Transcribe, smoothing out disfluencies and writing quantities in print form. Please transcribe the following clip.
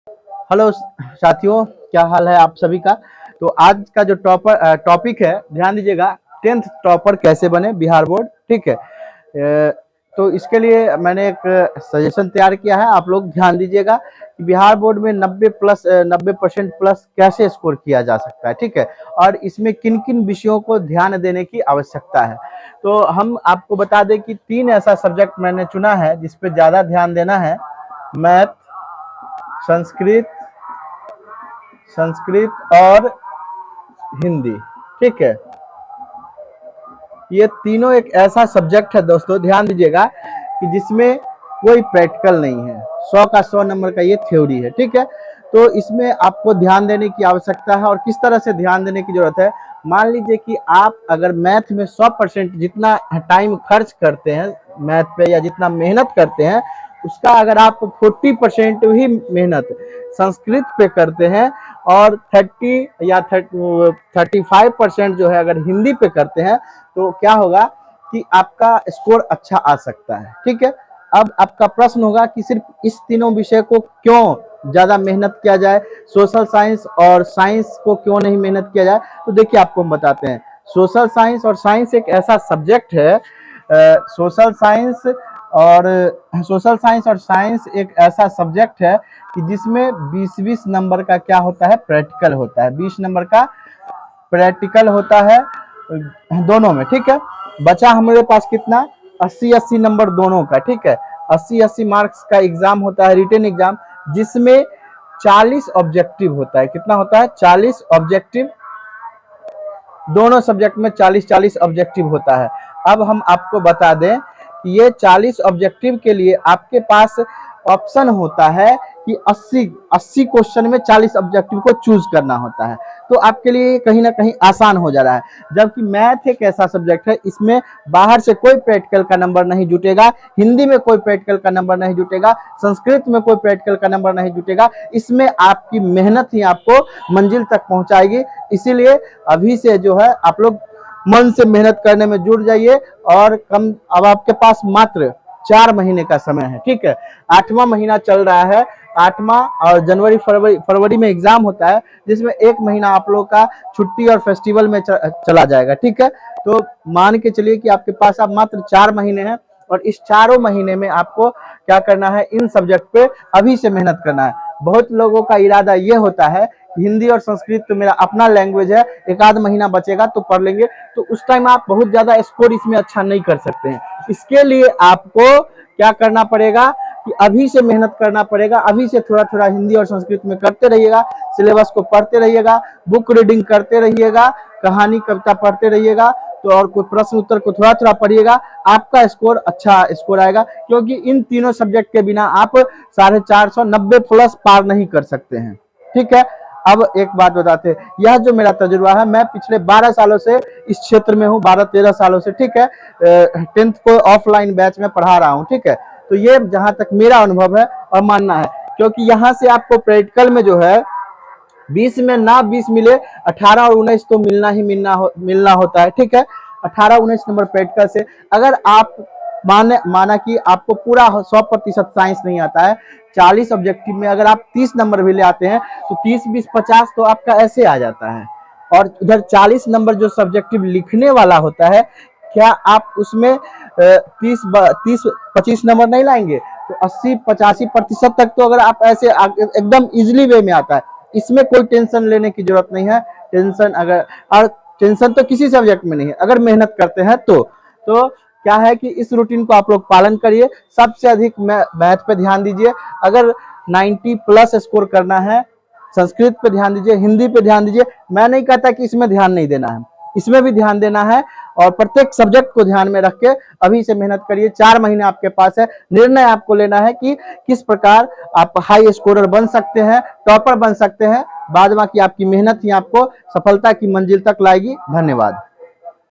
Hello साथियों, क्या हाल है आप सभी का। तो आज का जो टॉपिक है, ध्यान दीजिएगा। 10th टॉपर कैसे बने बिहार बोर्ड। ठीक है। तो इसके लिए मैंने एक सजेशन तैयार किया है, आप लोग ध्यान दीजिएगा कि बिहार बोर्ड में 90% प्लस कैसे स्कोर किया जा सकता है। ठीक है। और इसमें किन किन विषयों को ध्यान देने की आवश्यकता है। तो हम आपको बता दें कि 3 ऐसा सब्जेक्ट मैंने चुना है जिस पे ज़्यादा ध्यान देना है। मैथ, संस्कृत संस्कृत और हिंदी। ठीक है। ये तीनों एक ऐसा सब्जेक्ट है दोस्तों, ध्यान दीजिएगा कि जिसमें कोई प्रैक्टिकल नहीं है। 100 का 100 नंबर का ये थ्योरी है। ठीक है। तो इसमें आपको ध्यान देने की आवश्यकता है। और किस तरह से ध्यान देने की जरूरत है, मान लीजिए कि आप अगर मैथ में 100% जितना टाइम खर्च करते हैं मैथ पे, या जितना मेहनत करते हैं, उसका अगर आप 40% ही मेहनत संस्कृत पे करते हैं और 30 या 35% जो है अगर हिंदी पे करते हैं, तो क्या होगा कि आपका स्कोर अच्छा आ सकता है। ठीक है। अब आपका प्रश्न होगा कि सिर्फ इस तीनों विषय को क्यों ज्यादा मेहनत किया जाए, सोशल साइंस और साइंस को क्यों नहीं मेहनत किया जाए। तो देखिए, आपको हम बताते हैं। सोशल साइंस और साइंस एक ऐसा सब्जेक्ट है, सोशल साइंस और साइंस एक ऐसा सब्जेक्ट है कि जिसमें 20-20 नंबर का क्या होता है, प्रैक्टिकल होता है। 20 नंबर का प्रैक्टिकल होता है दोनों में। ठीक है। बचा हमारे पास कितना, 80-80 नंबर दोनों का। ठीक है। 80-80 मार्क्स का एग्जाम होता है, रिटन एग्जाम, जिसमें 40 ऑब्जेक्टिव होता है। कितना होता है, 40 ऑब्जेक्टिव। दोनों सब्जेक्ट में 40-40 ऑब्जेक्टिव होता है। अब हम आपको बता दें कि ये 40 ऑब्जेक्टिव के लिए आपके पास ऑप्शन होता है कि 80 क्वेश्चन में 40 ऑब्जेक्टिव को चूज करना होता है। तो आपके लिए कहीं ना कहीं आसान हो जा रहा है। जबकि मैथ एक ऐसा सब्जेक्ट है, इसमें बाहर से कोई प्रैक्टिकल का नंबर नहीं जुटेगा, हिंदी में कोई प्रैक्टिकल का नंबर नहीं जुटेगा, संस्कृत में कोई प्रैक्टिकल का नंबर नहीं जुटेगा। इसमें आपकी मेहनत ही आपको मंजिल तक पहुंचाएगी। इसीलिए अभी से जो है आप लोग मन से मेहनत करने में जुट जाइए। और अब आपके पास मात्र 4 महीने का समय है। ठीक है। 8वां महीना चल रहा है। 8वां और जनवरी फरवरी में एग्जाम होता है, जिसमें 1 महीना आप लोग का छुट्टी और फेस्टिवल में चला जाएगा। ठीक है। तो मान के चलिए कि आपके पास अब मात्र 4 महीने हैं, और इस 4 महीने में आपको क्या करना है, इन सब्जेक्ट पे अभी से मेहनत करना है। बहुत लोगों का इरादा ये होता है, हिंदी और संस्कृत तो मेरा अपना लैंग्वेज है, 1 आध महीना बचेगा तो पढ़ लेंगे, तो उस टाइम आप बहुत ज्यादा स्कोर इसमें अच्छा नहीं कर सकते हैं। इसके लिए आपको क्या करना पड़ेगा कि अभी से मेहनत करना पड़ेगा। अभी से थोड़ा थोड़ा हिंदी और संस्कृत में करते रहिएगा, सिलेबस को पढ़ते रहिएगा, बुक रीडिंग करते रहिएगा, कहानी कविता पढ़ते रहिएगा, तो और कोई प्रश्न उत्तर को थोड़ा थोड़ा पढ़िएगा, आपका स्कोर अच्छा स्कोर आएगा। क्योंकि इन तीनों सब्जेक्ट के बिना आप 450 प्लस पार नहीं कर सकते हैं। ठीक है। अब एक बात बताते हैं, यह जो मेरा तजुर्बा है, मैं पिछले 12 सालों से इस क्षेत्र में हूँ, 12-13 सालों से। ठीक है। 10th को ऑफलाइन बैच में पढ़ा रहा हूँ। ठीक है। तो ये जहां तक मेरा अनुभव है और मानना है, क्योंकि यहाँ से आपको प्रैक्टिकल में जो है 20 में ना 20 मिले, 18 और 19 तो मिलना होता है। ठीक है। 18-19 नंबर प्रैक्टिकल से अगर आप माना कि आपको पूरा 100% साइंस नहीं आता है, 40 ऑब्जेक्टिव में अगर आप 30 नंबर भी ले आते हैं, तो 30-20-50 तो आपका ऐसे आ जाता है। और उधर 40 नंबर जो सब्जेक्टिव लिखने वाला होता है, क्या आप उसमें 30-25 नंबर नहीं लाएंगे, तो 80-85% तक तो अगर आप ऐसे एकदम इजिली वे में आता है। इसमें कोई टेंशन लेने की जरूरत नहीं है। टेंशन तो किसी सब्जेक्ट में नहीं है, अगर मेहनत करते हैं तो क्या है कि इस रूटीन को आप लोग पालन करिए। सबसे अधिक मैथ पे ध्यान दीजिए। अगर 90 प्लस स्कोर करना है, संस्कृत पे ध्यान दीजिए, हिंदी पे ध्यान दीजिए। मैं नहीं कहता कि इसमें ध्यान नहीं देना है, इसमें भी ध्यान देना है। और प्रत्येक सब्जेक्ट को ध्यान में रख के अभी से मेहनत करिए। 4 महीने आपके पास है, निर्णय आपको लेना है कि किस प्रकार आप हाई स्कोरर बन सकते हैं, टॉपर बन सकते हैं। बाद बाकी आपकी मेहनत ही आपको सफलता की मंजिल तक लाएगी। धन्यवाद।